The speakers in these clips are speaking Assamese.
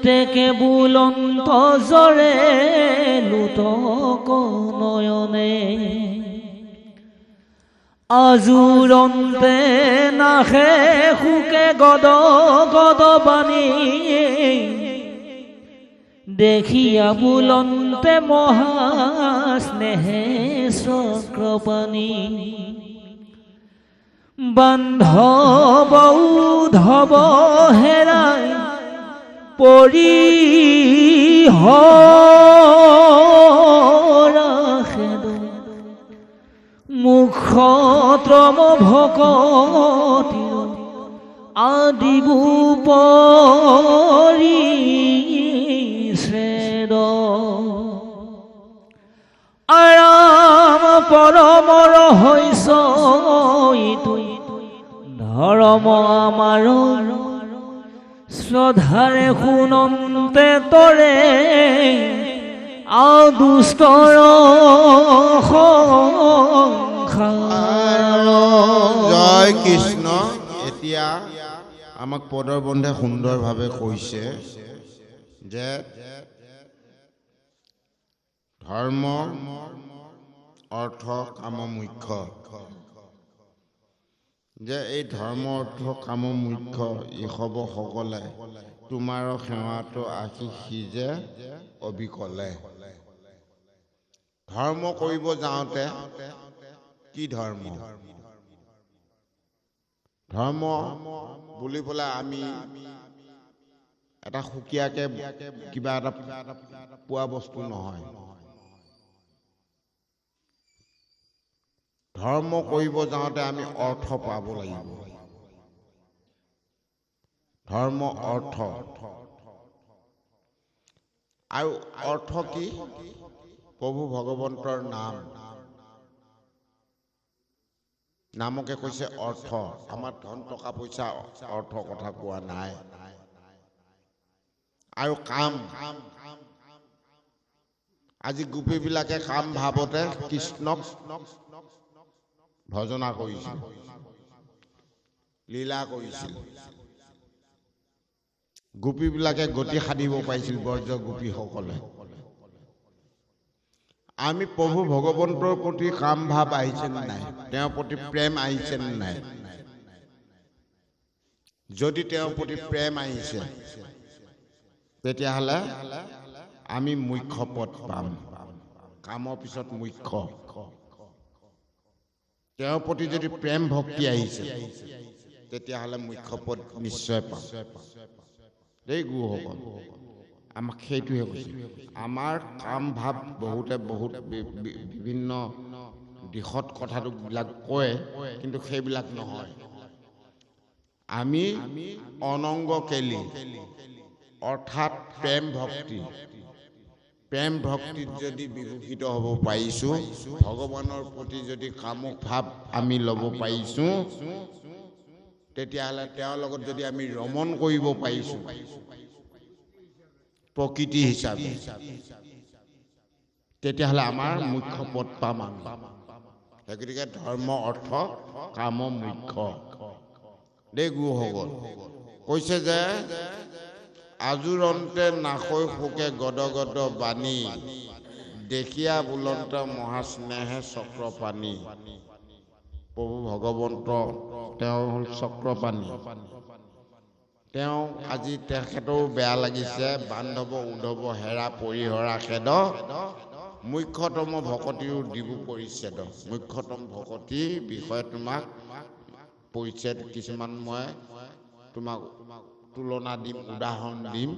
টেকে বুলন্ত জৰে লুতক নয়নে আজুৰন্তে নাখে সুকে গদ গদ বাণী দেখিয়া বুলন্তে মহাস্নেহে চক্ৰপাণী বান্ধৱ উদ্ধৱ হেৰাই পৰিহৰাখেদ মুখত্ৰম ভকতি আদিবু পৰিচ্ছেদ আৰাম পৰম ৰহস্য ইটো ধৰ্ম আমাৰ শ্ৰদ্ধাৰে শুনন্তে তৰে দুষ্টৰ সংসাৰ। জয় কৃষ্ণ। এতিয়া আমাক পদৰ বন্ধে সুন্দৰভাৱে কৈছে যে ধৰ্ম অৰ্থ কাম মুখ্য, যে এই ধৰ্ম অৰ্থ কাম মুখ্য ইসব সকলে তোমাৰ সেৱাটো আশীষ সিজে অবিকলে। ধৰ্ম কৰিব যাওঁতে কি ধৰ্ম? ধৰ্ম বুলি পেলাই আমি এটা সুকীয়াকে কিবা এটা পোৱা বস্তু নহয়। ধৰ্ম কৰিব যাওঁতে আমি অৰ্থ পাব লাগিব। ধৰ্ম অৰ্থ আৰু অৰ্থ কি? প্ৰভু ভগৱন্তৰ নাম, নামকে কৈছে অৰ্থ। আমাৰ ধন টকা পইচা অৰ্থ কথা কোৱা নাই। আৰু কাম, আজি গোপীবিলাকে কাম ভাৱতে কৃষ্ণক ভজনা কৰিছিল, লীলা কৰিছিল। গোপীবিলাকে গতি সাধিব পাৰিছিল, ব্ৰজ গোপীসকলে। আমি প্ৰভু ভগৱন্তৰ প্ৰতি কাম ভাৱ আহিছে নাই? তেওঁৰ প্ৰতি প্ৰেম আহিছে নাই? যদি তেওঁৰ প্ৰতি প্ৰেম আহিছে তেতিয়াহ'লে আমি মুখ্য পদ পাম। কামৰ পিছত মুখ্য। তেওঁৰ প্ৰতি যদি প্ৰেম ভক্তি আহিছে তেতিয়াহ'লে মুখ্য পদ নিশ্চয় পাম। এই গুৰুসকল আমাক সেইটোহে কৈছে। আমাৰ কাম ভাৱ বহুতে বহুত বিভিন্ন দিশত কথাটো বিলাক কয়, কিন্তু সেইবিলাক নহয়। আমি অনংগ কেলি অৰ্থাৎ প্ৰেম ভক্তি, প্ৰেম ভক্তিত যদি বিভূষিত হ'ব পাৰিছোঁ, ভগৱানৰ প্ৰতি যদি কামক ভাৱ আমি ল'ব পাৰিছোঁ, তেতিয়াহ'লে তেওঁৰ লগত যদি আমি ৰমণ কৰিব পাৰিছোঁ প্ৰকৃতি হিচাপে, তেতিয়াহ'লে আমাৰ মুখ্য পদ পাম আমি। গতিকে ধৰ্ম অৰ্থ কাম মুখ্য। দেই গুৰুসকল কৈছে যে আজোৰন্তে নাসৈ শোকে গদ গদ বাণী দেখিয়া বুলন্ত মহাস্নেহে চক্ৰপাণী। প্ৰভু ভগৱন্ত তেওঁ হ'ল চক্ৰপাণী। তেওঁ আজি তেখেতৰো বেয়া লাগিছে, বান্ধৱ উদ্ধৱ হেৰা পৰিহৰা খেদ মুখ্যতম ভকতিও দিবু পৰিচ্ছেদ। মুখ্যতম ভকতিৰ বিষয়ে তোমাক পৰিচ্ছেদ কিছুমান মই তোমাক তুলনা দিম, উদাহৰণ দিম,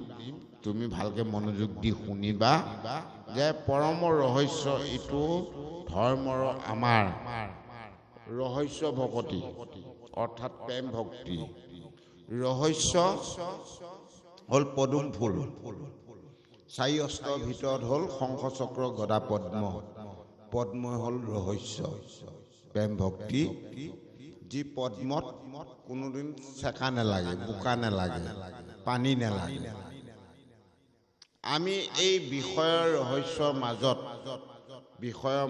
তুমি ভালকে মনোযোগ দি শুনিবা যে পৰম ৰহস্য ইটো ধৰ্মৰ আমাৰ ৰহস্য ভকতি অৰ্থাৎ প্ৰেম ভক্তি। ৰহস্য হ'ল পদুম ফুল, চাৰি অস্ত্ৰৰ ভিতৰত হ'ল শংখ চক্ৰ গদা পদ্ম। পদ্মই হ'ল ৰহস্য প্ৰেম ভক্তি, যি পদ্মত কোনোদিন চেকা নেলাগে, বোকা নেলাগে, পানী নেলাগে। আমি এই বিষয়ৰ ৰহস্যৰ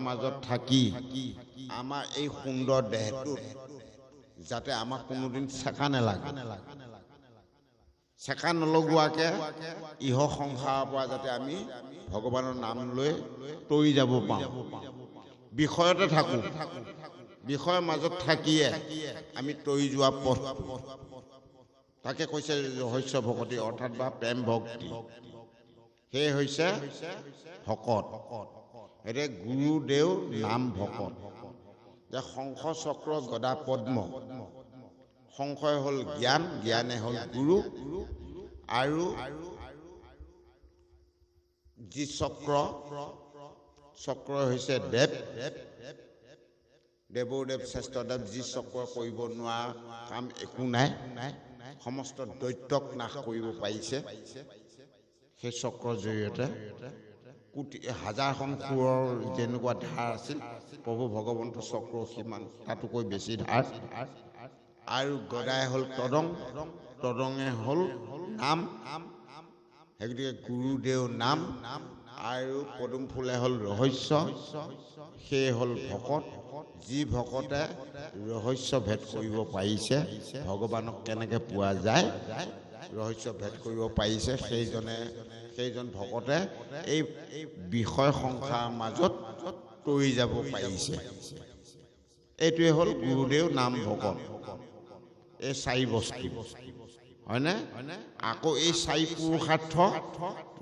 মাজত থাকি আমাৰ এই সুন্দৰ দেহটোত যাতে আমাক কোনোদিন চেকা নেলাগে, চেকা নলগোৱাকে ইহ সংসাৰৰ পৰা যাতে আমি ভগৱানৰ নাম লৈ তৰি যাব পাওঁ বিষয়তে থাকো বিষয়ৰ মাজত থাকিয়ে আমি তৰি যোৱা পথ তাকে কৈছে ৰহস্য ভকতি অৰ্থাৎ বা প্ৰেম ভক্তি সেই হৈছে ভকত এতে গুৰুদেও নাম ভকত যে শংখ চক্ৰ গদা পদ্ম শংখই হ'ল জ্ঞান জ্ঞানে হ'ল গুৰু আৰু যি চক্ৰ হৈছে দেৱ দেৱদেৱ শ্ৰেষ্ঠদেৱ যি চক্ৰ কৰিব নোৱাৰা কাম একো নাই সমস্ত দৈত্যক নাশ কৰিব পাৰিছে সেই চক্ৰৰ জৰিয়তে কোটি হাজাৰখন সুৰৰ যেনেকুৱা ধাৰ আছিল প্ৰভু ভগৱন্ত চক্ৰ সিমান তাতোকৈ বেছি ধাৰ আৰু গদাই হ'ল তদঙে হ'ল নাম সেইগতিকে গুৰুদেও নাম আৰু পদুম ফুলে হ'ল ৰহস্য সেই হ'ল ভকত যি ভকতে ৰহস্য ভেদ কৰিব পাৰিছে ভগৱানক কেনেকৈ পোৱা যায় ৰহস্য ভেদ কৰিব পাৰিছে সেইজন ভকতে এই বিষয় সংসাৰৰ মাজত তৰি যাব পাৰিছে এইটোৱে হ'ল গুৰুদেও নাম ভকত এই চাৰি বস্তু হয়নে আকৌ এই চাৰি পুৰুষাৰ্থ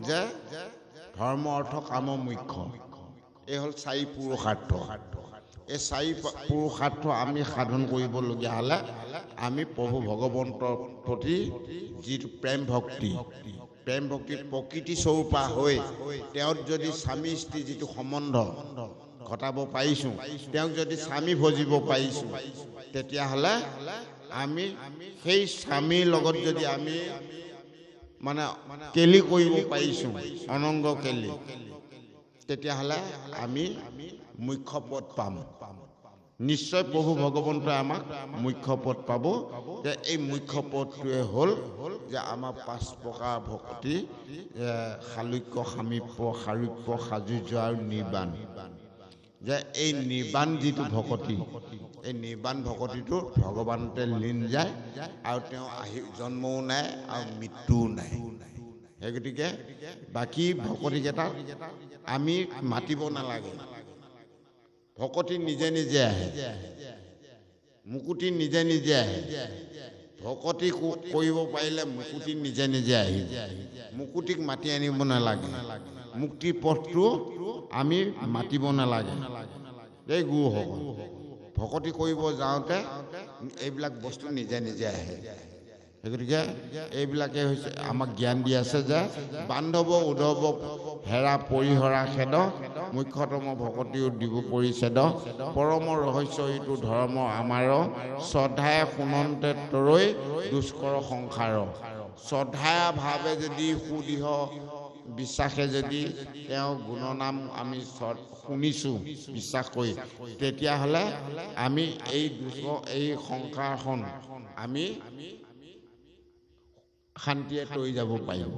যে ধৰ্ম অৰ্থ কাম মুখ্য এই হ'ল চাৰি পুৰুষাৰ্থ এই চাৰি পুৰুষাৰ্থ আমি সাধন কৰিবলগীয়া হ'লে আমি প্ৰভু ভগৱন্তৰ প্ৰতি যিটো প্ৰেম ভক্তি প্ৰকৃতি স্বৰূপা হৈ তেওঁত যদি স্বামী স্ত্ৰী যিটো সম্বন্ধ ঘটাব পাৰিছোঁ তেওঁক যদি স্বামী ভজিব পাৰিছোঁ তেতিয়াহ'লে আমি সেই স্বামীৰ লগত যদি আমি মানে কেলি কৰিব পাৰিছোঁ অনংগ কেলি তেতিয়াহ'লে আমি মুখ্য পদ পাম নিশ্চয় প্ৰভু ভগৱন্তই আমাক মুখ্য পদ পাব যে এই মুখ্য পদটোৱে হ'ল যে আমাৰ পাঁচ প্ৰকাৰ ভক্তি শালুক্য সামীপ্য সাৰূপ্য সাজুৰ্য আৰু নিৰ্বাণ যে এই নিৰ্বাণ যিটো ভকতি এই নিৰ্বাণ ভকতিটো ভগৱানতে লীন যায় আৰু তেওঁ জন্মও নাই আৰু মৃত্যুও নাই সেই গতিকে বাকী ভকতিকেইটা আমি মাতিব নালাগে ভকতি নিজে নিজে আহে মুকুতি নিজে নিজে আহে ভকতি কৰিব পাৰিলে মুকুতি নিজে নিজে আহি মুকুতিক মাতি আনিব নালাগে মুক্তিৰ পথটো আমি মাতিব নালাগে এই গুৰুসকল ভকতি কৰিব যাওঁতে এইবিলাক বস্তু নিজে নিজে আহে গতিকে এইবিলাকে হৈছে আমাক জ্ঞান দি আছে যে বান্ধৱ উদ্ধৱ হেৰা পৰিহৰা খেদ মুখ্যতম ভকতিও দিব পৰিছেদ পৰম ৰহস্য এইটো ধৰ্ম আমাৰ শ্ৰদ্ধায়ে শুনন্তে তৰৈ দুষ্কৰ সংসাৰ শ্ৰদ্ধায়ে ভাৱে যদি সুদৃঢ় বিশ্বাসে যদি তেওঁ গুণনাম আমি শুনিছোঁ বিশ্বাস কৰি তেতিয়াহ'লে আমি এই সংসাৰখন আমি শান্তিয়ে তৰি যাব পাৰিম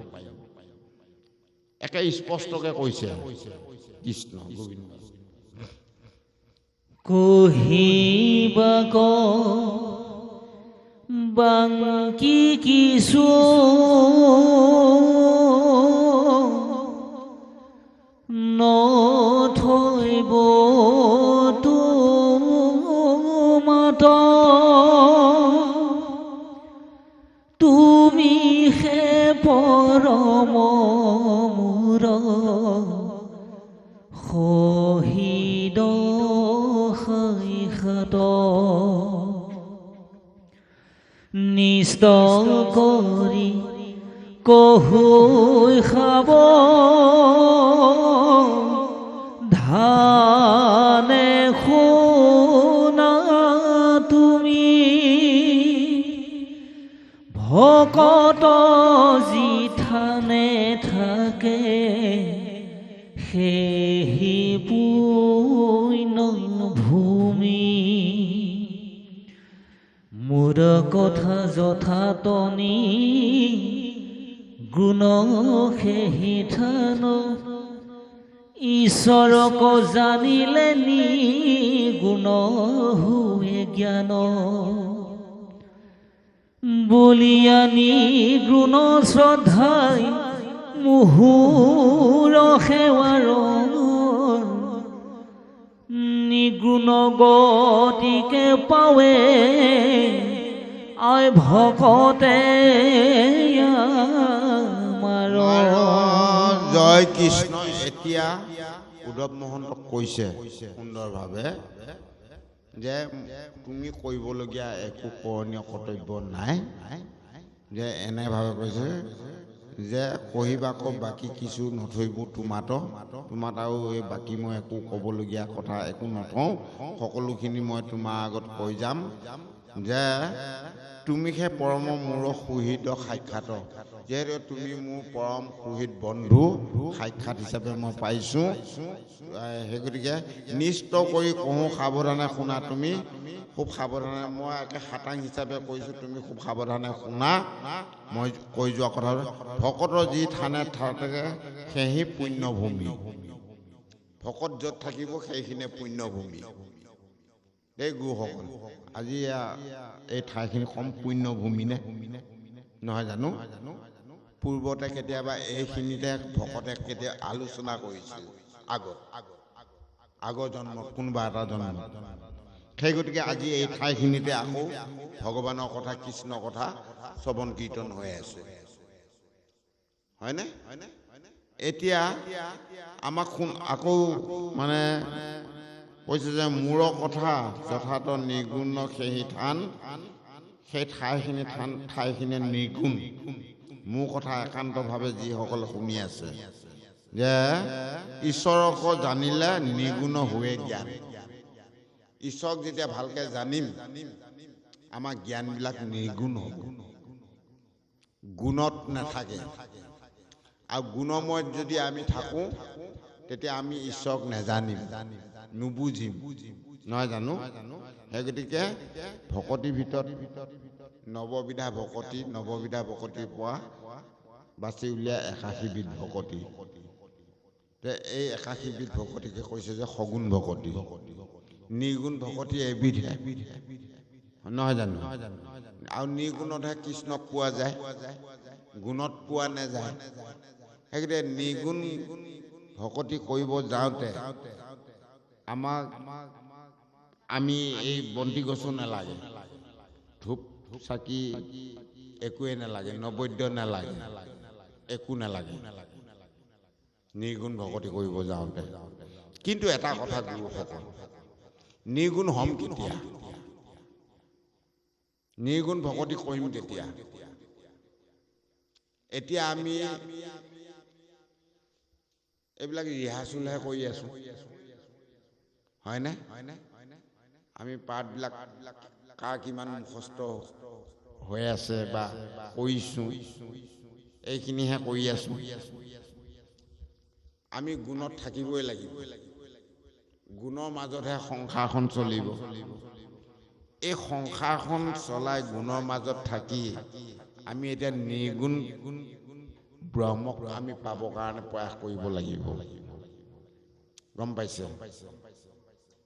একে স্পষ্টকে কৈছে কৃষ্ণ গোবিন্দ কহিবাক বাংকি কিছু নথৈব তোমাত তুমি হে পৰম মূৰ শহীদ শৈশত নিষ্ট কৰি কহুই খাব ধানে শুনা তুমি ভকত যিথানে থাকে সেই পুণ্য ভূমি মোৰ কথা যথাতনি গুণ সেই থান ঈশ্বৰক জানিলে নি গুণ হুৱে জ্ঞান বলিয়ানি গুণ শ্ৰদ্ধাই মুহুৰ সেৱাৰ নিগুণ গতিকে পাৱে আই ভকতে আমাৰ জয় কৃষ্ণ। এতিয়া উদ্ধৱ মহন্তক কৈছে সুন্দৰভাৱে যে তুমি কৰিবলগীয়া একো কৰণীয় কৰ্তব্য নাই, যে এনেভাৱে কৈছে যে কহিবা আকৌ বাকী কিছু নথৈব তোমাত আৰু এই বাকী মই একো ক'বলগীয়া কথা একো নথওঁ, সকলোখিনি মই তোমাৰ আগত কৈ যাম যে তুমিহে পৰম মোৰ সুহৃদ সাক্ষাৎ, যিহেতু তুমি মোৰ পৰম সুহৃদ বন্ধু সাক্ষাৎ হিচাপে মই পাইছোঁ। সেই গতিকে নিষ্ট কৰি কওঁ সাৱধানে শুনা, তুমি খুব সাৱধানে, মই একে খাটাং হিচাপে কৈছোঁ, তুমি খুব সাৱধানে শুনা। মই কৈ যোৱা কথা, ভকতৰ যি থানে থাকে সেহি পুণ্যভূমি, ভকত য'ত থাকিব সেইখিনিয়ে পুণ্যভূমি। এই গুৰুসকল আজি এই ঠাইখিনি কম পুণ্যভূমি নে নহয় জানো? পূৰ্বতে কেতিয়াবা এইখিনিতে ভকতে কেতিয়া আলোচনা কৰিছিল আগৰ জন্মত, কোনোবা এটা জন্মত। সেই গতিকে আজি এই ঠাইখিনিতে আকৌ ভগৱানৰ কথা কৃষ্ণৰ কথা শ্ৰৱণ কীৰ্তন হৈ আছে, হয়নে? এতিয়া আমাক আকৌ মানে কৈছে যে মূৰৰ কথা যথাৰ্থ নিৰ্গুণ সেই থান, সেই ঠাইখিনি নিৰ্গুণ। মোৰ কথা একান্তভাৱে যিসকলে শুনি আছে যে ঈশ্বৰক জানিলে নিৰ্গুণ হোৱে জ্ঞান। ঈশ্বৰক যেতিয়া ভালকে জানিম আমাৰ জ্ঞানবিলাক নিৰ্গুণ হ'ব, গুণত নাথাকে। আৰু গুণময়ত যদি আমি থাকোঁ তেতিয়া আমি ঈশ্বৰক নেজানিম, নুবুজিম, নহয় জানো? সেই গতিকে ভকতিৰ ভিতৰত নৱবিধা ভকতিৰ পৰা বাছি উলিয়াই ৮১ বিধ ভকতি। এই ৮১ বিধ ভকতিকে কৈছে যে সগুণ ভকতি। নিৰ্গুণ ভকতি এবিধহে, নহয় জানো? আৰু নিৰ্গুণতহে কৃষ্ণক পোৱা যায়, গুণত পোৱা নাযায়। সেইগতিকে নিৰ্গুণ ভকতি কৰিব যাওঁতে আমি এই বন্তি গছো নালাগে, ধূপ চাকি একোৱে নালাগে, নৈবেদ্য নালাগে, একো নালাগে নিৰ্গুণ ভকতি কৰিব যাওঁতে। কিন্তু এটা কথা গুৰুসকল, নিৰ্গুণ হ'ম কেতিয়া? নিৰ্গুণ ভকতি কৰিম কেতিয়া? এতিয়া আমি এইবিলাক ৰিহাৰ্চেলহে কৰি আছো, হয়নে? আমি পাঠবিলাক কাৰ কিমান মুখস্থ হৈ আছে বা কৰিছোঁ এইখিনিহে কৰি আছো। আমি গুণত থাকিবই লাগিব, গুণৰ মাজতহে সংসাৰখন চলিব। এই সংসাৰখন চলাই গুণৰ মাজত থাকি আমি এতিয়া নিৰ্গুণ ব্ৰহ্মক আমি পাবৰ কাৰণে প্ৰয়াস কৰিব লাগিব, গম পাইছে?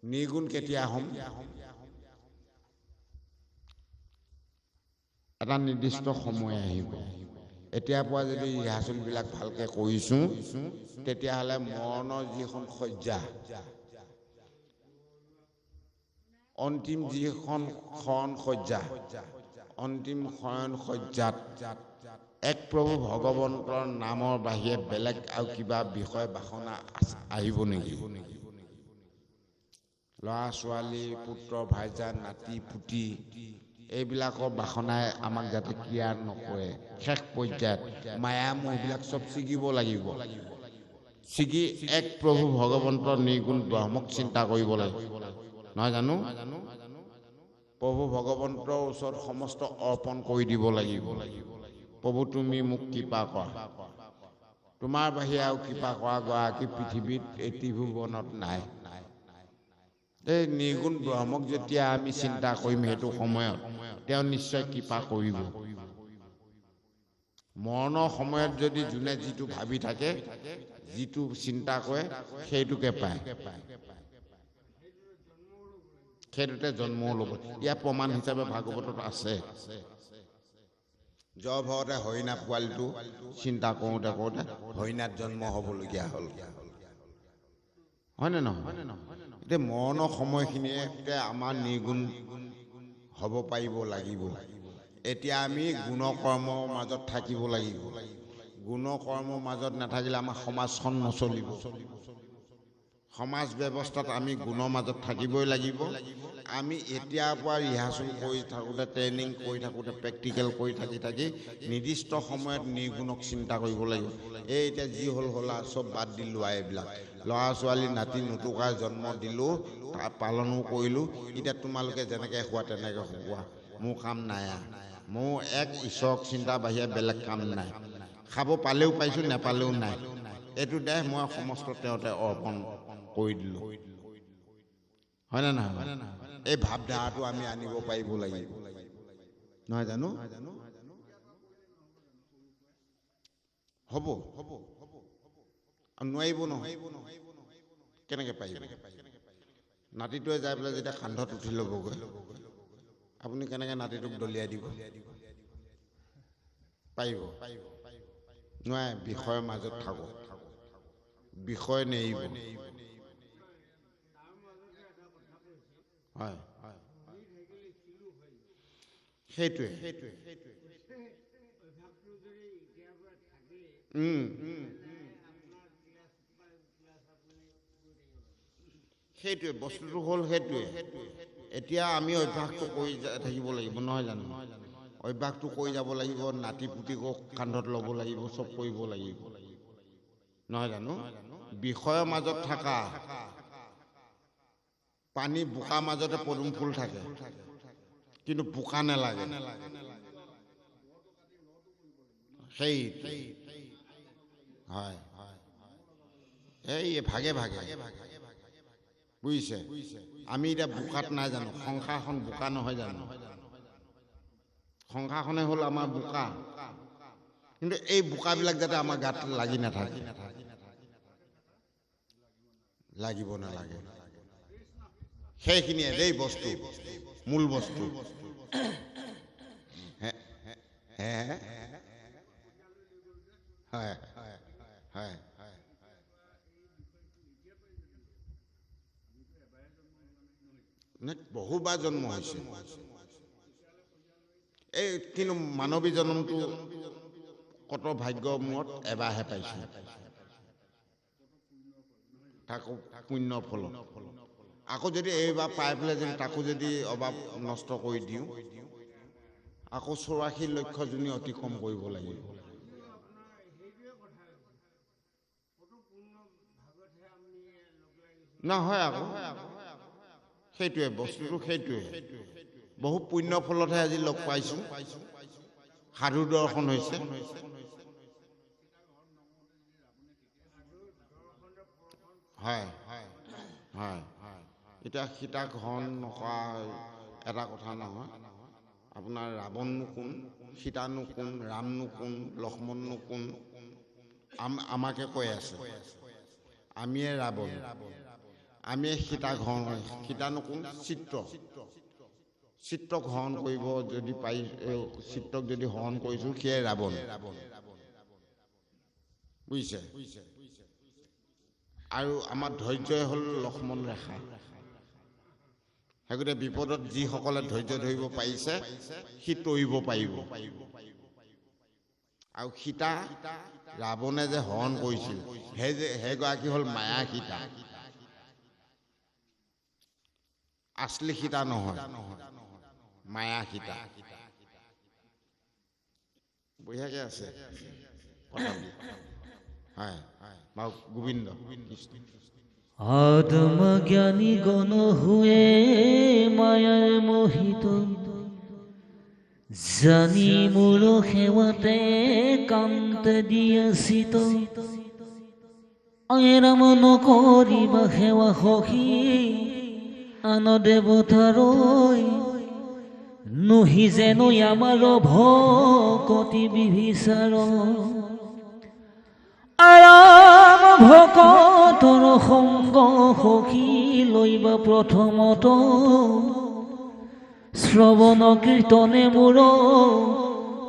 নিৰ্গুণ কেতিয়া হ'ম? এটা নিৰ্দিষ্ট সময় আহিব। এতিয়াৰ পৰা যদি ৰিহাৰ্চেলবিলাক ভালকৈ কৰিছোঁ তেতিয়াহ'লে মৰণৰ যিখন শয্যা, অন্তিম যিখন শয়ন শয্যা, অন্তিম শয়ন শয্যাত এক প্ৰভু ভগৱন্তৰ নামৰ বাহিৰে বেলেগ আৰু কিবা বিষয় বাসনা আহিব নেকি? ল'ৰা ছোৱালী, পুত্ৰ ভাইজা, নাতি পুতি এইবিলাকৰ বাসনাই আমাক যাতে ক্ৰিয়া নকৰে। শেষ পৰ্যায়ত মায়া মোহবিলাক চব ছিগিব লাগিব, ছিগি এক প্ৰভু ভগৱন্তৰ নিৰ্গুণ ব্ৰহ্মক চিন্তা কৰিব লাগিব, নহয় জানো? প্ৰভু ভগৱন্তৰ ওচৰত সমস্ত অৰ্পণ কৰি দিব লাগিব। প্ৰভু তুমি মোক কৃপা কৰা, তোমাৰ বাহিৰে আৰু কৃপা কৰা গৰাকী পৃথিৱীত এই ত্ৰিভুৱনত নাই। এই নিৰ্গুণ ব্ৰহ্মক যেতিয়া আমি চিন্তা কৰিম সেইটো সময়ত তেওঁ নিশ্চয় কৃপা কৰিব। মৰণৰ সময়ত যদি যোনে যিটো ভাবি থাকে, যিটো চিন্তা কৰে সেইটোকে পায়, সেইটোতে জন্মও ল'ব। ইয়াৰ প্ৰমাণ হিচাপে ভাগৱতত আছে। জয় ভগতে হৰিণা পোৱালিটো চিন্তা কৰোঁতে কৰোঁতে হৰিণাত জন্ম হ'বলগীয়া হ'ল হয়নে নহয় এতিয়া মৰণৰ সময়খিনিতে আমাৰ নিৰ্গুণ হ'ব পাৰিব লাগিব এতিয়া আমি গুণকৰ্মৰ মাজত থাকিব লাগিব গুণকৰ্মৰ মাজত নাথাকিলে আমাৰ সমাজখন নচলিব সমাজ ব্যৱস্থাত আমি গুণৰ মাজত থাকিবই লাগিব আমি এতিয়াৰ পৰা ৰিহাৰ্চেল কৰি থাকোঁতে ট্ৰেইনিং কৰি থাকোঁতে প্ৰেক্টিকেল কৰি থাকি নিৰ্দিষ্ট সময়ত নিৰ্গুণক চিন্তা কৰিব লাগিব এই এতিয়া যি হ'ল চব বাদ দিলোঁ আৰু এইবিলাক ল'ৰা ছোৱালী নাতি নুতুকাৰ জন্ম দিলোঁ পালনো কৰিলোঁ এতিয়া তোমালোকে যেনেকৈ খোৱা তেনেকৈ খোৱা মোৰ কাম নাই মোৰ এক ঈশ্বৰক চিন্তা বাহিৰে বেলেগ কাম নাই খাব পালেও পাইছোঁ নেপালেও নাই এইটো দেহ মই সমস্ত তেওঁতে অৰ্পণ কৰি দিলোঁ হয়নে নহয় এই ভাৱধাৰাটো আমি আনিব পাৰিব লাগিব নহয় জানো হ'ব নোৱাৰিব নহয় কেনেকৈ পাৰিব নাতিটোৱে যাই পেলাই যেতিয়া কান্ধত উঠি ল'বগৈ আপুনি কেনেকৈ নাতিটোক দলিয়াই দিব পাৰিব নোৱাৰে বিষয়ৰ মাজত থাকক বিষয় নেৰিব হয় সেইটোৱে সেইটোৱে বস্তুটো হ'ল সেইটোৱে এতিয়া আমি অভ্যাসটো কৰি থাকিব লাগিব নহয় জানো অভ্যাসটো কৰি যাব লাগিব নাতি পুতিকক কান্ধত ল'ব লাগিব চব কৰিব লাগিব নহয় জানো বিষয়ৰ মাজত থকা পানী বোকাৰ মাজতে পদুম ফুল থাকে কিন্তু বোকা নালাগে সেই হয় এই ভাগে ভাগে বুজিছে আমি এতিয়া বোকাত নাই জানো সংসাৰখন বোকা নহয় জানো সংসাৰখনে হ'ল আমাৰ বোকা কিন্তু এই বোকাবিলাক যাতে আমাৰ গাত লাগি নাথাকে লাগিব নালাগে সেইখিনিয়ে দেই বস্তু মূল বস্তু হয় হয় বহুবাৰ জন্ম হৈছে এই কিন্তু মানৱী জন্মটো কত ভাগ্যৰ মূৰত এবাৰহে পাইছোঁ তাকো পুণ্যৰ ফলত আকৌ যদি এইবাৰ পাই পেলাই যদি তাকো যদি অভাৱ নষ্ট কৰি দিওঁ আকৌ 84 লক্ষ জনী অতিক্ৰম কৰিব লাগিব নহয় আকৌ সেইটোৱে বস্তুটো সেইটোৱে বহু পুণ্যৰ ফলতহে আজি লগ পাইছোঁ সাধু দৰ্শন হৈছে হয় হয় এতিয়া সীতাক হৰণ নকৰা এটা কথা নহয় আপোনাৰ ৰাৱণনো কোন সীতানো কোন ৰামনো কোন লক্ষ্মণনো কোন আমাকে কৈ আছে আমিয়ে ৰাৱণ আমিয়ে সীতাক হৰণ সীতানো কোন চিত্ৰক হৰণ কৰিব যদি পাৰি চিত্ৰক যদি হৰণ কৰিছোঁ সেয়াই ৰাৱণ বুজিছে আৰু আমাৰ ধৈৰ্যই হ'ল লক্ষ্মণ ৰেখা সেইগতে বিপদত যিসকলে ধৈৰ্য ধৰিব পাৰিছে সি তৰিব পাৰিব আৰু সীতা ৰাৱণে যে হৰণ কৰিছিল সেইগৰাকী হ'ল মায়া সীতা আচলি সীতা নহয় মায়া সীতা বঢ়িয়াকে আছে হয় বাৰু গোবিন্দ আদম জ্ঞানী গণ হুয়ে মায়াৰ মোহিত জানি মোৰ সেৱাতে কান্ত দিয়াচিত আইৰাম নকৰিবা সেৱা সখী আন দেৱতাৰৈ নহি যেন আমাৰ ভকতি বিভিচাৰ আৰাম ভকতৰ সংগ সখী লৈবা প্ৰথমত শ্ৰৱণ কীৰ্তনে মোৰ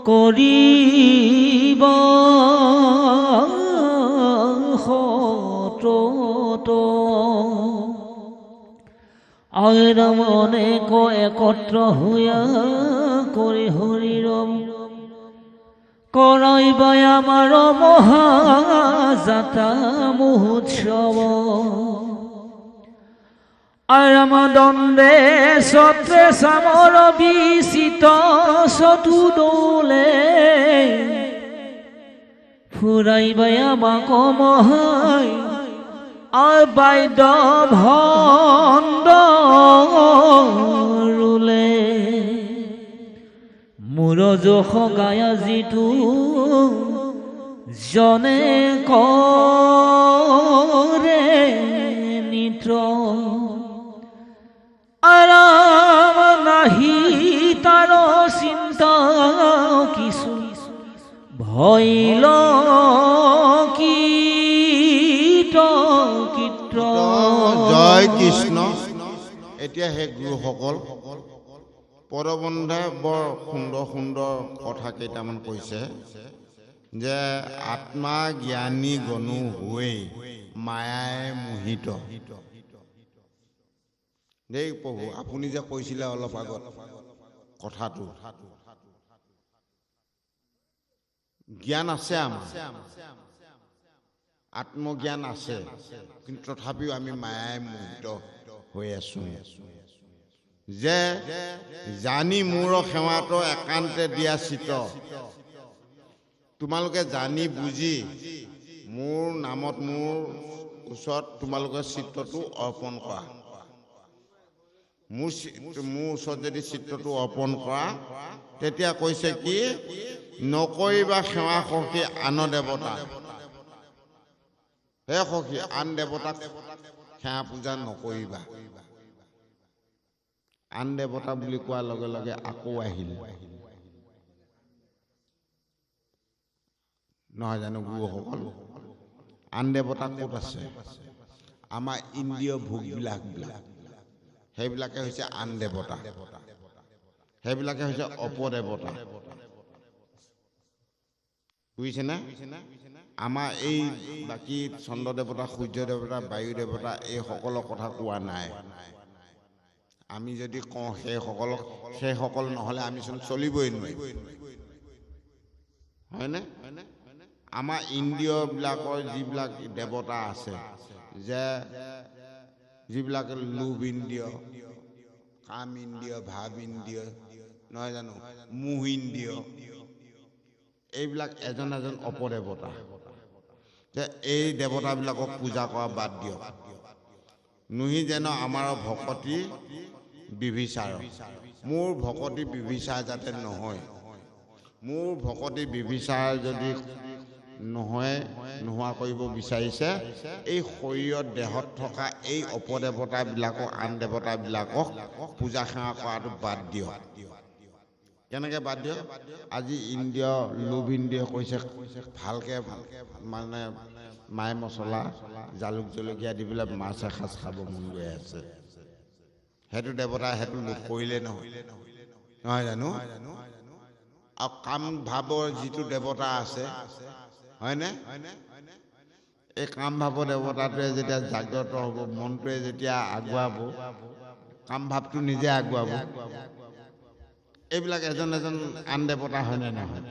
কৰিব সতত আইৰাম অনেক একত্ৰ হৈয়া কৰি হৰিৰম কৰাইবাই আমাৰ মহাযাত্ৰা মহোৎসৱ আইৰাম দণ্ডে ছত্ৰে চামৰ বিচিত চতুদলে ফুৰাইবাই আমাক মহাই বাদ্য ভণ্ড ৰুলে মোৰ যশ গায়া যিটো জনে কৰে নিত্ৰ আৰাম নাহি তাৰ চিন্তা কিছু ভৈল জয় কৃষ্ণ। এতিয়া হে গুৰুসকল পদবন্ধে বৰ সুন্দৰ সুন্দৰ কথা কেইটামান কৈছে যে আত্মা জ্ঞানী গণু হৈ মায়াই মোহিত। দেই প্ৰভু, আপুনি যে কৈছিলে অলপ আগত কথাটো, জ্ঞান আছে আমাৰ, আত্মজ্ঞান আছে, কিন্তু তথাপিও আমি মায়াই মোহিত হৈ আছো। যে জানি মোৰ সেৱাটো একান্তে দিয়া চিত, তোমালোকে জানি বুজি মোৰ নামত মোৰ ওচৰত তোমালোকে চিত্ৰটো অৰ্পণ কৰা। মোৰ ওচৰত যদি চিত্ৰটো অৰ্পণ কৰা, তেতিয়া কৈছে কি, নকৰিবা সেৱা সখী আন দেৱতা। হে সখী, আন দেৱতাক সেৱা পূজা নকৰিবা। আন দেৱতা বুলি কোৱাৰ লগে লগে আকৌ আহিল, নহয় জানো গুৰুসকল? আন দেৱতা ক'ত আছে? আমাৰ ইন্দ্ৰিয় ভোগবিলাক, সেইবিলাকে হৈছে আন দেৱতা, সেইবিলাকে হৈছে অপদেৱতা। বুজিছেনে? আমাৰ এই বাকী চন্দ্ৰ দেৱতা, সূৰ্য দেৱতা, বায়ু দেৱতা এই সকলৰ কথা কোৱা নাই। আমি যদি কওঁ সেইসকল নহ'লে আমি চোন চলিবই নোৱাৰিম, হয়নে? আমাৰ ইন্দ্ৰিয়বিলাকৰ যিবিলাক দেৱতা আছে, যে যিবিলাক লোভ ইন্দ্ৰিয়, কাম ইন্দ্ৰিয়, ভাৱ ইন্দ্ৰিয়, নহয় জানো, মোহ ইন্দ্ৰিয়, এইবিলাক এজন এজন অপদেৱতা। এই দেৱতাবিলাকক পূজা কৰা বাদ দিয়ক। নুহি যেন আমাৰ ভকতি বিভিচাৰ, মোৰ ভকতি বিভিচাৰ যাতে নহয়। মোৰ ভকতি বিভিচাৰ যদি নোহোৱা কৰিব বিচাৰিছে, এই শৰীৰত দেহত থকা এই অপদেৱতাবিলাকক, আন দেৱতাবিলাকক পূজা সেৱা কৰাটো বাদ দিয়ক। কেনেকৈ বাদ দিয়ক? আজি ইন্দ্ৰিয়, লোভ ইন্দ্ৰিয় কৈছে ভালকৈ মানে মাই মছলা, জালুক জলকীয়া দি পেলাই মাছ এসাঁজ খাব মন গৈ আছে। সেইটো দেৱতা, সেইটো লোভ কৰিলে নহয়, নহয় জানো? আৰু কাম ভাৱৰ যিটো দেৱতা আছে, হয়নে? এই কাম ভাৱৰ দেৱতাটোৱে যেতিয়া জাগ্ৰত হ'ব, মনটোৱে যেতিয়া আগুৱাব, কাম ভাৱটো নিজে আগুৱাব। এইবিলাক এজন এজন আন দেৱতা হয়নে নহয়?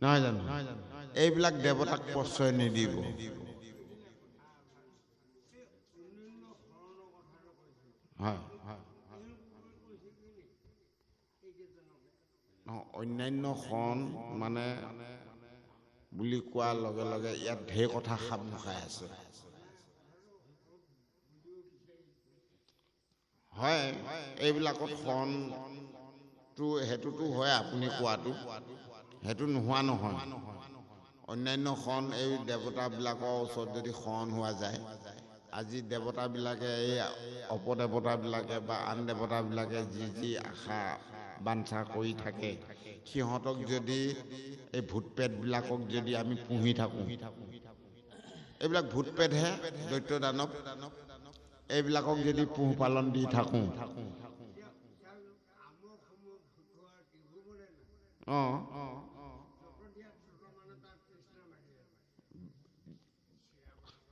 নহয় জানো? এইবিলাক দেৱতাক প্ৰশ্ৰয় নিদিব। হয়, অন্যান্য শৰণ মানে বুলি কোৱাৰ লগে লগে ইয়াত ঢেৰ কথা খাপ মুখাই আছে। হয়, এইবিলাকত শৰণটো সেইটোতো হয়, আপুনি কোৱাটো সেইটো নোহোৱা নহয়। অন্যান্য শৰণ, এই দেৱতাবিলাকৰ ওচৰত যদি শৰণ হোৱা যায়, আজি দেৱতাবিলাকে, এই অপদেৱতাবিলাকে বা আন দেৱতাবিলাকে যি যি আশা বাঞ্ছা কৰি থাকে, সিহঁতক যদি এই ভূত প্ৰেতবিলাকক যদি আমি পুহি থাকোঁ, এইবিলাক ভূত প্ৰেতহে, দৈত্য দানৱ, এইবিলাকক যদি পোহপালন দি থাকোঁ, অঁ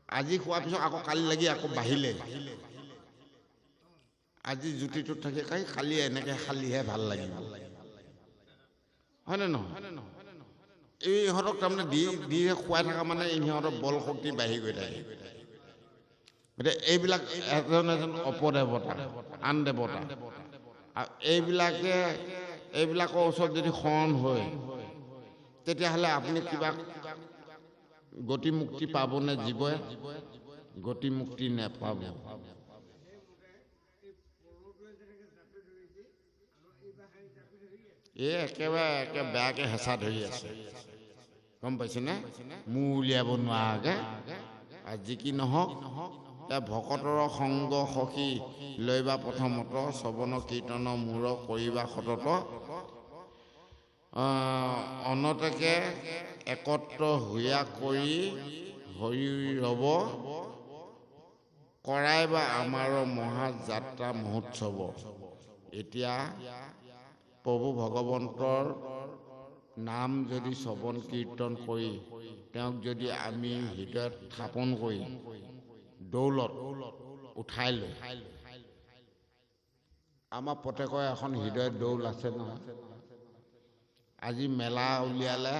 আজি খোৱাৰ পিছত আকৌ কালি লাগি আকৌ বাঢ়িলে আজি জুতিটোত থাকি কালি এনেকৈ খালিহে ভাল লাগিব হয়নে নহয় এই ইহঁতক তাৰমানে দি খুৱাই থকা মানে ইহঁতৰ বল শক্তি বাঢ়ি গৈ থাকে গতিকে এইবিলাক এজন অপদেৱতা আন দেৱতা আৰু এইবিলাকৰ ওচৰত যদি শৰণ হয় তেতিয়াহ'লে আপুনি কিবা গতি মুক্তি পাবনে জীৱই গতি মুক্তি নেপাব একে বেয়াকে হেঁচা ধৰি আছে গম পাইছেনে মূৰ উলিয়াব নোৱাৰাকে আজি কি নহওক ভকতৰ সংগ সখী লৈবা প্ৰথমত শ্ৰৱণ কীৰ্তন মূৰ কৰিবা সতত অনতকে একত্ৰ হৈয়া কৰি হৰি ৰব কৰাই বা আমাৰ মহাযাত্ৰা মহোৎসৱ এতিয়া প্ৰভু ভগৱন্তৰ নাম যদি শ্ৰৱণ কীৰ্তন কৰি তেওঁক যদি আমি হৃদয়ত স্থাপন কৰি দৌলত উঠাই লৈ আমাৰ প্ৰত্যেকৰে এখন হৃদয়ত দৌল আছে নহয় আজি মেলা উলিয়ালে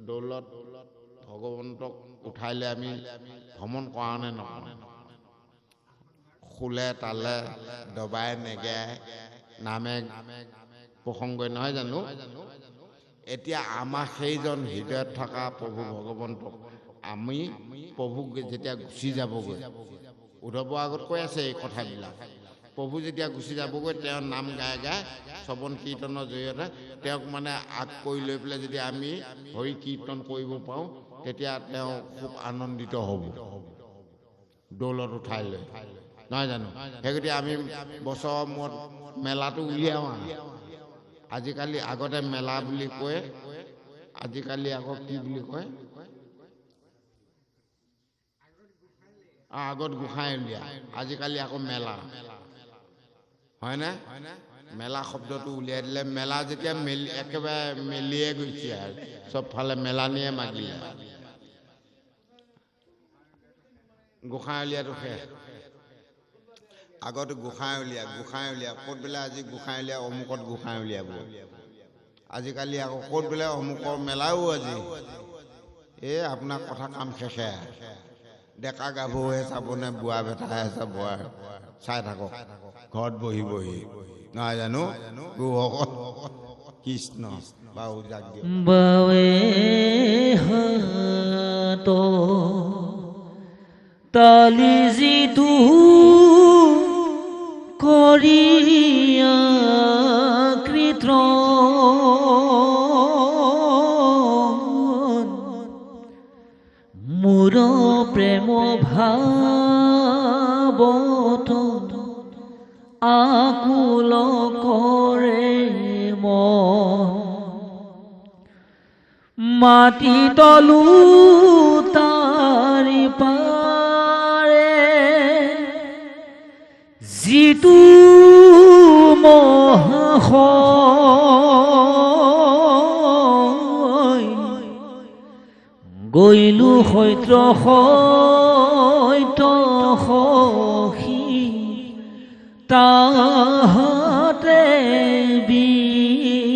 দৌলত ভগৱন্তক উঠাই লৈ আমি ভ্ৰমণ কৰা নে নকৰোঁ খোলে তালে দবাই নেগায় নামে প্ৰসংগই নহয় জানো এতিয়া আমাৰ সেইজন হৃদয়ত থকা প্ৰভু ভগৱন্তক আমি প্ৰভুক যেতিয়া গুচি যাবগৈ উদ্ধৱ আগত কৈ আছে এই কথাবিলাক প্ৰভু যেতিয়া গুচি যাবগৈ তেওঁৰ নাম গাই গাই শ্ৰৱণ কীৰ্তনৰ জৰিয়তে তেওঁক মানে আগ কৰি লৈ পেলাই যদি আমি হৰি কীৰ্তন কৰিব পাৰোঁ তেতিয়া তেওঁ খুব আনন্দিত হ'ব দৌলত উঠাই লৈ নহয় জানো সেই গতিকে আমি বছৰৰ মূৰত মেলাটো উলিয়াওঁ আজিকালি আগতে মেলা বুলি কয় আজিকালি আকৌ কি বুলি কয় আগত গোসাঁই উলিয়া আজিকালি আকৌ মেলা হয়নে মেলা শব্দটো উলিয়াই দিলে মেলা যেতিয়া একেবাৰে মেলিয়ে গৈছে আৰু চবফালে মেলানিয়ে মাগিলে গোসাঁই উলিয়াটো শেষ আগতে গোসাঁই উলিয়া ক'ত বোলে আজি গোসাঁই উলিয়া অমুকত গোসাঁই উলিয়াব আজিকালি আকৌ ক'ত বোলে অমুকৰ মেলাও আজি এই আপোনাৰ কথা কাম শেষে ডেকা গাভৰুহে চাবনে বুঢ়া বেটাহে চাব চাই থাকক ঘৰত বহি বহি নহয় জানো গুৰুসকল কৃষ্ণ বাবু যাক দিয়ক বাৱে হাত তালি যিটো কৰিয়া কৃত্ৰন মোৰ প্ৰেম ভাৱত আকুল কৰে মন মাটি তলু তাৰি পাৰে যিটো মহাশয় গৈলো সৈত্ৰ সখী তাহাতে বিকয়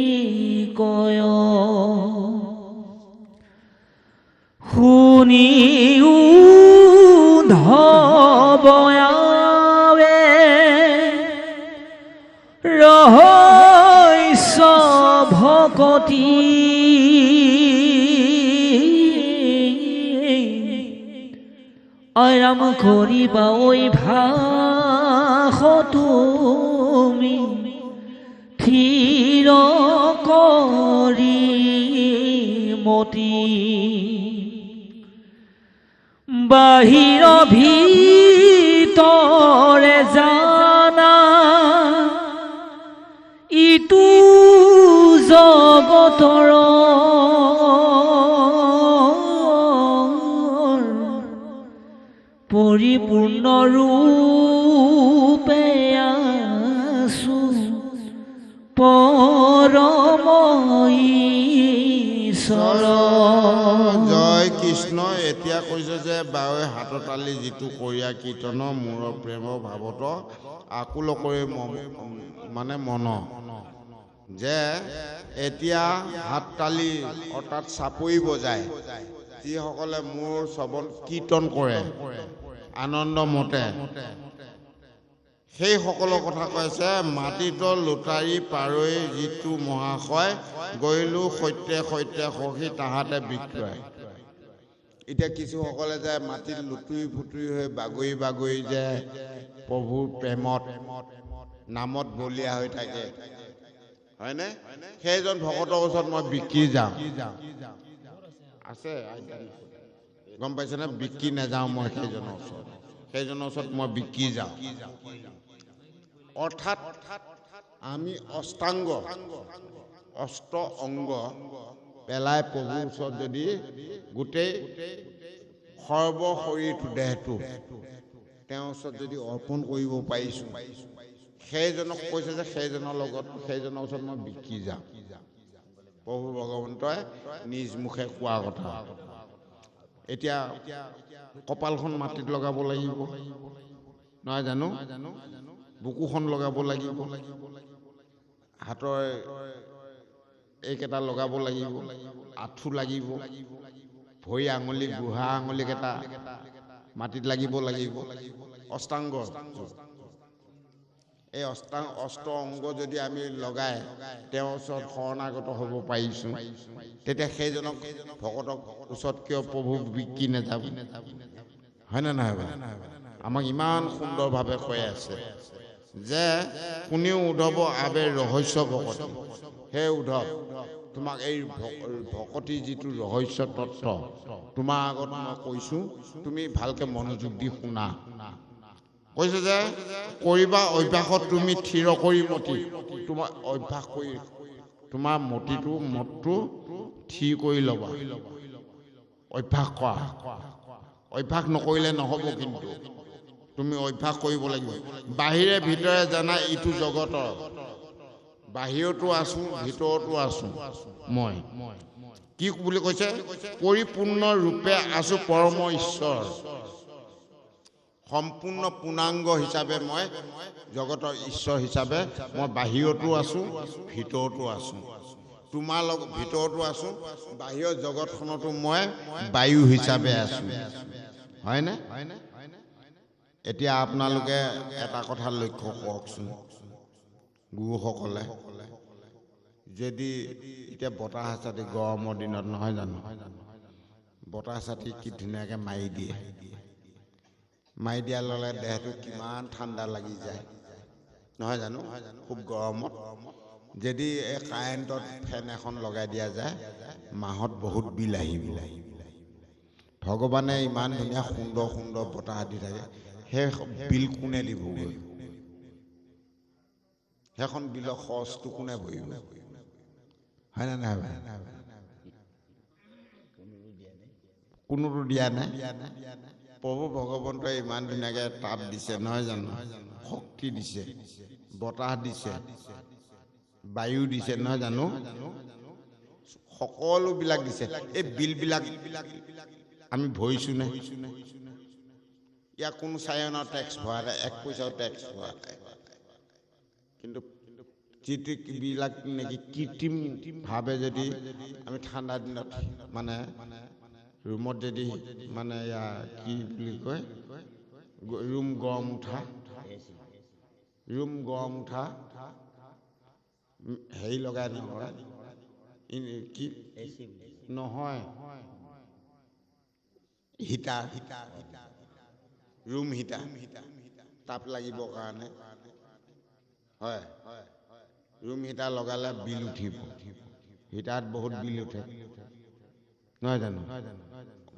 শুনিও ধবয়াৱে ৰহস্য ভকতি আৰাম কৰিবা ঐ ভাষ তুমি থিৰ কৰি মতি বাহিৰ ভিতৰে জানা ইটো জগতৰ পৰিপূৰ্ণ ৰূপে আছো পৰম ঈশ্বৰ জয় কৃষ্ণ এতিয়া কৈছে যে বাৱে হাতৰ তালি যিটো কৰিয়া কীৰ্তন মূৰৰ প্ৰেমৰ ভাৱত আকুল কৰি মানে মন যে এতিয়া হাত তালি অৰ্থাৎ চাপৰি বজায় যিসকলে মোৰ শ্ৰৱণ কীৰ্তন কৰে আনন্দ মতে সেই সকলৰ কথা কৈছে মাটিতৰ লোটাৰী পাৰৈ যিটো মহাশয় গৈলো সত্যে সত্যে সখী তাহাতে বিক্ৰয় এতিয়া কিছুসকলে যে মাটিত লুটুৰি ফুটুৰি হৈ বাগৰি বাগৰি যে প্ৰভুৰ প্ৰেমত নামত বলীয়া হৈ থাকে হয়নে সেইজন ভকতৰ ওচৰত মই বিক্ৰী যাওঁ আছে গম পাইছেনে বিক্ৰী নাযাওঁ মই সেইজনৰ ওচৰত মই বিক্ৰী যাওঁ অৰ্থাৎ আমি অষ্টাংগ অষ্ট অংগ পেলাই প্ৰভুৰ ওচৰত যদি গোটেই সৰ্ব শৰীৰটো দেহটো তেওঁৰ ওচৰত যদি অৰ্পণ কৰিব পাৰিছোঁ সেইজনক কৈছে যে সেইজনৰ ওচৰত মই বিক্ৰী যাওঁ প্ৰভু ভগৱন্তই নিজ মুখে কোৱা কথা এতিয়া কপালখন মাটিত লগাব লাগিব নহয় জানো বুকুখন লগাব লাগিব হাতৰ এইকেইটা লগাব লাগিব আঁঠু লাগিব ভৰি আঙুলি বুঢ়া আঙুলিকেইটা মাটিত লাগিব অষ্টাংগ এই অষ্ট অংগ যদি আমি লগাই তেওঁৰ ওচৰত শৰণাগত হ'ব পাৰিছোঁ তেতিয়া সেইজনক ভকতক ওচৰত কিয় প্ৰভু বিক্ৰী নাযাব হয়নে নহয় বাৰু আমাক ইমান সুন্দৰভাৱে কৈ আছে যে কোনেও উদ্ধৱ আবে ৰহস্য ভকতি হে উদ্ধৱ তোমাক এই ভকতি যিটো ৰহস্য তত্ত্ব তোমাৰ আগত মই কৈছোঁ তুমি ভালকে মনোযোগ দি শুনা কৈছে যে কৰিবা অভ্যাসত তুমি থিৰ কৰি মতি তোমাৰ অভ্যাস কৰি তোমাৰ মতটো থিৰ কৰি ল'বা অভ্যাস কৰা অভ্যাস নকৰিলে নহ'ব কিন্তু তুমি অভ্যাস কৰিব লাগিব বাহিৰে ভিতৰে জানা ইটো জগতৰ বাহিৰতো আছো ভিতৰতো আছো মই কি বুলি কৈছে পৰিপূৰ্ণ ৰূপে আছো পৰম ঈশ্বৰ সম্পূৰ্ণ পূৰ্ণাংগ হিচাপে মই জগতৰ ঈশ্বৰ হিচাপে মই বাহিৰতো আছো ভিতৰতো আছো তোমাৰ লগত ভিতৰতো আছো বাহিৰৰ জগতখনতো মই বায়ু হিচাপে আছো হয়নে এতিয়া আপোনালোকে এটা কথা লক্ষ্য কৰকচোন গুৰুসকলে যদি এতিয়া বতাহ ছাতি গৰমৰ দিনত নহয় জানো বতাহ ছাতি কি ধুনীয়াকৈ মাৰি দিয়াৰ লগে দেহটো কিমান ঠাণ্ডা লাগি যায় নহয় জানো খুব গৰমত যদি এই কাৰেণ্টত ফেন এখন লগাই দিয়া যায় মাহত বহুত বিল আহিব ভগৱানে ইমান ধুনীয়া সুন্দৰ সুন্দৰ বতাহ দি থাকে সেই বিল কোনে দিবগৈ সেইখন বিলৰ খৰচটো কোনে ভৰিব হয়নে নহয় কোনোটো দিয়া নাই প্ৰভু ভগৱন্তই ইমান ধুনীয়াকৈ তাপ দিছে নহয় জানো শক্তি দিছে বতাহ দিছে বায়ু দিছে নহয় জানো সকলোবিলাক দিছে এই বিলবিলাক আমি ভৰিছোঁ নে ইয়াক কোনো চাইনৰ টেক্স ভৰা নাই 1 পইচাও টেক্স ভৰা নাই কিন্তু যিবিলাক নেকি কৃত্ৰিমভাৱে যদি আমি ঠাণ্ডা দিনত মানে ৰুমত যদি মানে কি বুলি কয় ৰুম গৰম উঠা হেৰি লগাই নলগাই কি নহয় হিটাৰ ৰুম হিটাৰ তাপ লাগিবৰ কাৰণে হয় ৰুম হিটাৰ লগালে বিল উঠিব হিটাৰত বহুত বিল উঠে নহয় জানো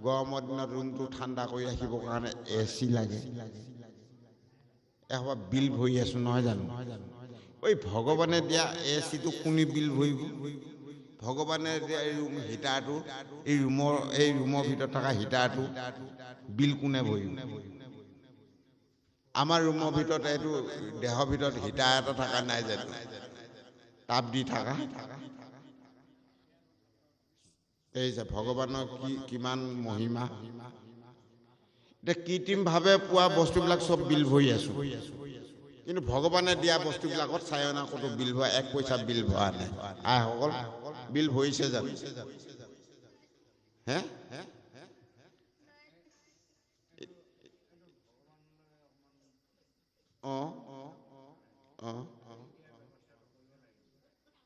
গৰমৰ দিনত ৰুমটো ঠাণ্ডা কৰি ৰাখিবৰ কাৰণে AC লাগে এসোপা বিল ভৰি আছো নহয় জানো ঐ ভগৱানে দিয়া ACটো কোনে বিল ভৰিব ভগৱানে দিয়া এই ৰুম হিটাৰটো এই ৰুমৰ ভিতৰত থকা হিটাৰটো বিল কোনে ভৰিব আমাৰ ৰুমৰ ভিতৰত এইটো দেহৰ ভিতৰত হিটাৰ এটা থকা নাই জানো তাপ দি থকা এই যে ভগৱানৰ কিমান মহিমা। এতিয়া কৃত্ৰিমভাৱে পোৱা বস্তুবিলাক চব বিল ভৰি আছো, কিন্তু ভগৱানে দিয়া বস্তুবিলাকত চায়না ক'তো বিল ভৰা, 1 পইচা বিল ভৰা নাই। আইসকল বিল ভৰিছে জানো? হে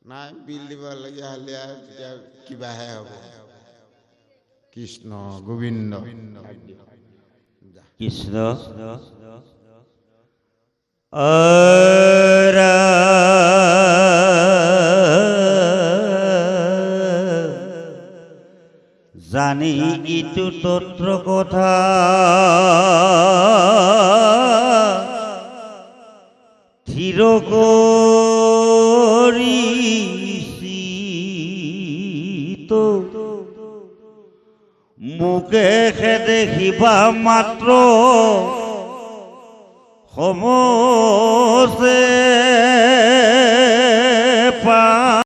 নাই, বিল দিবলগীয়া হ'লে আৰু তেতিয়া কিবাহে হ'ব। কৃষ্ণ গোবিন্দ কৃষ্ণ জানি ইটো তত্ৰ কথা থিৰ কৰিছি তো মুখে দেখিবা মাত্ৰ সমসে